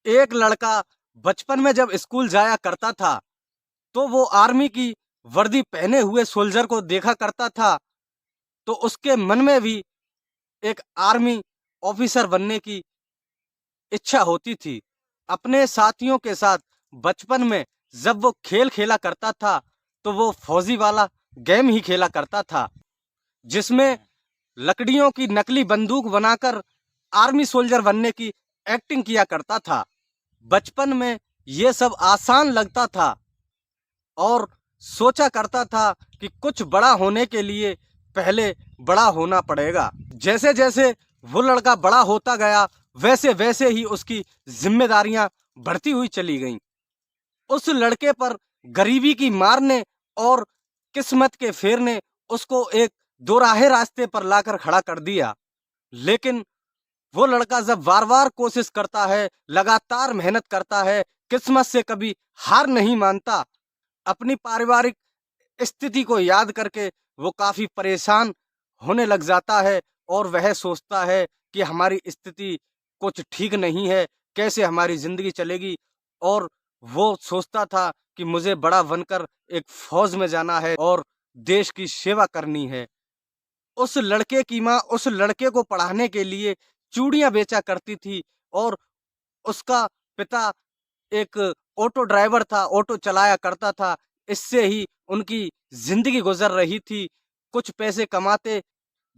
एक लड़का बचपन में जब स्कूल जाया करता था, तो वो आर्मी की वर्दी पहने हुए सोल्जर को देखा करता था, तो उसके मन में भी एक आर्मी ऑफिसर बनने की इच्छा होती थी। अपने साथियों के साथ बचपन में जब वो खेल खेला करता था, तो वो फौजी वाला गेम ही खेला करता था, जिसमें लकड़ियों की नकली बंदूक बनाकर आर्मी सोल्जर बनने की एक्टिंग किया करता था। बचपन में ये सब आसान लगता था और सोचा करता था कि कुछ बड़ा होने के लिए पहले बड़ा होना पड़ेगा। जैसे जैसे वो लड़का बड़ा होता गया, वैसे वैसे ही उसकी जिम्मेदारियां बढ़ती हुई चली गईं। उस लड़के पर गरीबी की मार ने और किस्मत के फेर ने उसको एक दोराहे रास्ते पर लाकर खड़ा कर दिया। लेकिन वो लड़का जब बार बार कोशिश करता है, लगातार मेहनत करता है, किस्मत से कभी हार नहीं मानता, अपनी पारिवारिक स्थिति को याद करके वो काफी परेशान होने लग जाता है और वह सोचता है कि हमारी स्थिति कुछ ठीक नहीं है, कैसे हमारी जिंदगी चलेगी। और वो सोचता था कि मुझे बड़ा बनकर एक फौज में जाना है और देश की सेवा करनी है। उस लड़के की माँ उस लड़के को पढ़ाने के लिए चूड़ियां बेचा करती थी और उसका पिता एक ऑटो ड्राइवर था, ऑटो चलाया करता था। इससे ही उनकी जिंदगी गुजर रही थी। कुछ पैसे कमाते,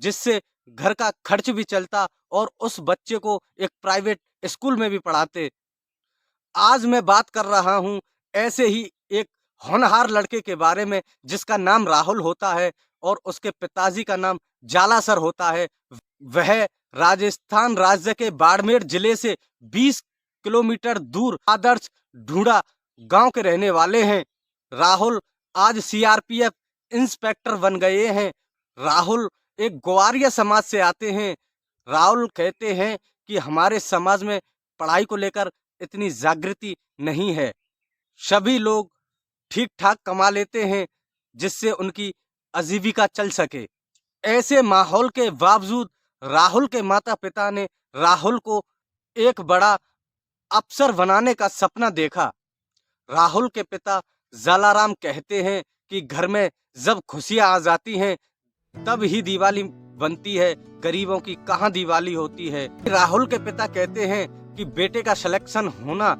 जिससे घर का खर्च भी चलता और उस बच्चे को एक प्राइवेट स्कूल में भी पढ़ाते। आज मैं बात कर रहा हूँ ऐसे ही एक होनहार लड़के के बारे में, जिसका नाम राहुल होता है और उसके पिताजी का नाम जाला सर होता है। वह राजस्थान राज्य के बाड़मेर जिले से 20 किलोमीटर दूर आदर्श ढूंढा गांव के रहने वाले हैं। राहुल आज सीआरपीएफ इंस्पेक्टर बन गए हैं। राहुल एक ग्वारिया समाज से आते हैं। राहुल कहते हैं कि हमारे समाज में पढ़ाई को लेकर इतनी जागृति नहीं है, सभी लोग ठीक ठाक कमा लेते हैं जिससे उनकी आजीविका चल सके। ऐसे माहौल के बावजूद राहुल के माता पिता ने राहुल को एक बड़ा अफसर बनाने का सपना देखा। राहुल के पिता जलाराम कहते हैं कि घर में जब खुशियां आ जाती हैं तब ही दिवाली बनती है, गरीबों की कहाँ दिवाली होती है। राहुल के पिता कहते हैं कि बेटे का सिलेक्शन होना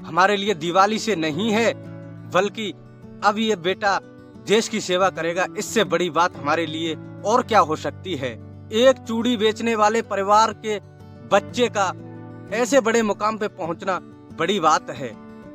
हमारे लिए दिवाली से नहीं है, बल्कि अब ये बेटा देश की सेवा करेगा, इससे बड़ी बात हमारे लिए और क्या हो सकती है। एक चूड़ी बेचने वाले परिवार के बच्चे का ऐसे बड़े मुकाम पे पहुंचना बड़ी बात है।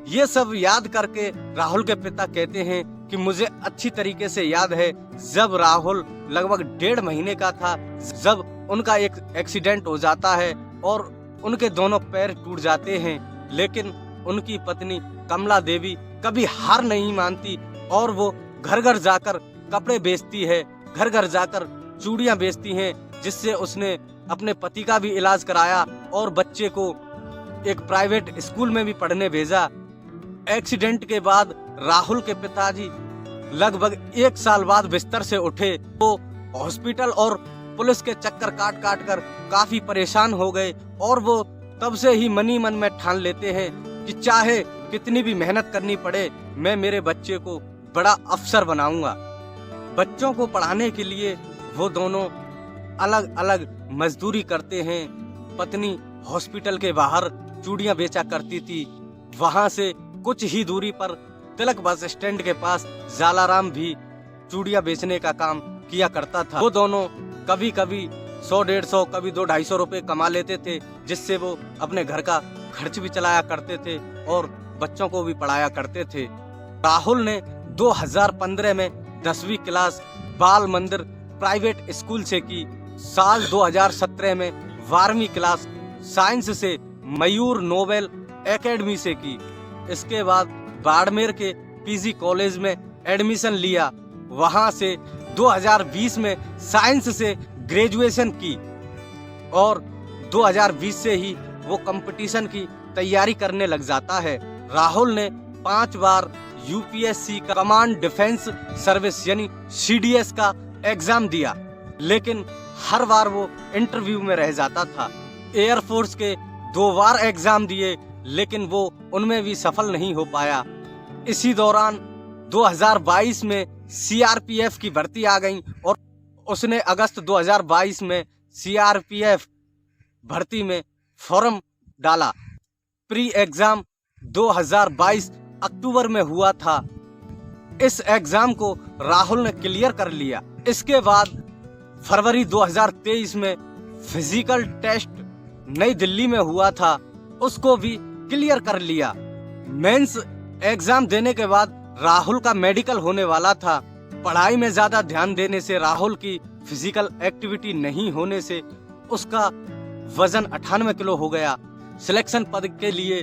ये सब याद करके राहुल के पिता कहते हैं कि मुझे अच्छी तरीके से याद है, जब राहुल लगभग 1.5 महीने का था, जब उनका एक एक्सीडेंट हो जाता है और उनके दोनों पैर टूट जाते हैं। लेकिन उनकी पत्नी कमला देवी कभी हार नहीं मानती और वो घर घर जाकर कपड़े बेचती है, घर घर जाकर चूड़ियां बेचती हैं, जिससे उसने अपने पति का भी इलाज कराया और बच्चे को एक प्राइवेट स्कूल में भी पढ़ने भेजा। एक्सीडेंट के बाद राहुल के पिताजी लगभग 1 साल बाद बिस्तर से उठे। वो हॉस्पिटल और पुलिस के चक्कर काट काट कर काफी परेशान हो गए और वो तब से ही मनी मन में ठान लेते हैं कि चाहे कितनी भी मेहनत करनी पड़े, मैं मेरे बच्चे को बड़ा अफसर बनाऊंगा। बच्चों को पढ़ाने के लिए वो दोनों अलग अलग मजदूरी करते हैं। पत्नी हॉस्पिटल के बाहर चूड़ियां बेचा करती थी, वहां से कुछ ही दूरी पर तिलक बस स्टैंड के पास जालाराम भी चूड़ियां बेचने का काम किया करता था। वो दोनों कभी कभी 100-150, कभी 200-250 रुपए कमा लेते थे, जिससे वो अपने घर का खर्च भी चलाया करते थे और बच्चों को भी पढ़ाया करते थे। राहुल ने 2015 में 10वीं क्लास बाल मंदिर प्राइवेट स्कूल से की। साल 2017 में 12वीं क्लास साइंस से मयूर नोबेल एकेडमी से की। इसके बाद बाड़मेर के पीजी कॉलेज में एडमिशन लिया। वहां से 2020 में साइंस से ग्रेजुएशन की और 2020 से ही वो कंपटीशन की तैयारी करने लग जाता है। राहुल ने 5 बार यूपीएससी का कमांड डिफेंस सर्विस यानी सीडीएस का एग्जाम दिया, लेकिन हर बार वो इंटरव्यू में रह जाता था। एयरफोर्स के 2 बार एग्जाम दिए, लेकिन वो उनमें भी सफल नहीं हो पाया। इसी दौरान 2022 में सीआरपीएफ की भर्ती आ गई और उसने अगस्त 2022 में सीआरपीएफ भर्ती में फॉर्म डाला। प्री एग्जाम 2022 अक्टूबर में हुआ था। इस एग्जाम को राहुल ने क्लियर कर लिया। इसके बाद फरवरी 2023 में फिजिकल टेस्ट नई दिल्ली में हुआ था, उसको भी क्लियर कर लिया। मेंस एग्जाम देने के बाद राहुल का मेडिकल होने वाला था। पढ़ाई में ज्यादा ध्यान देने से, राहुल की फिजिकल एक्टिविटी नहीं होने से उसका वजन 98 किलो हो गया। सिलेक्शन पद के लिए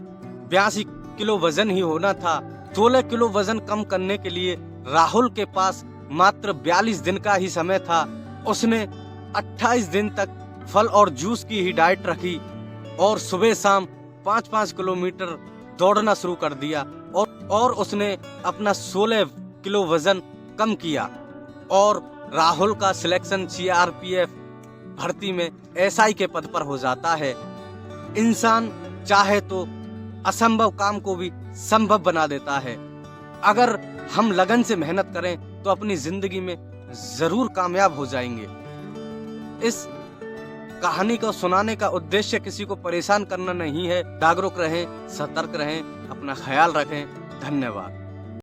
82 किलो वजन ही होना था। 16 किलो वजन कम करने के लिए राहुल के पास मात्र 42 दिन का ही समय था। उसने 28 दिन तक फल और जूस की ही डाइट रखी और सुबह शाम 5-5 किलोमीटर दौड़ना शुरू कर दिया और उसने अपना 16 किलो वजन कम किया और राहुल का सिलेक्शन सीआरपीएफ भर्ती में एसआई के पद पर हो जाता है। इंसान चाहे तो असंभव काम को भी संभव बना देता है। अगर हम लगन से मेहनत करें तो अपनी जिंदगी में जरूर कामयाब हो जाएंगे। इस कहानी को सुनाने का उद्देश्य किसी को परेशान करना नहीं है। जागरूक रहें, सतर्क रहें, अपना ख्याल रखें। धन्यवाद।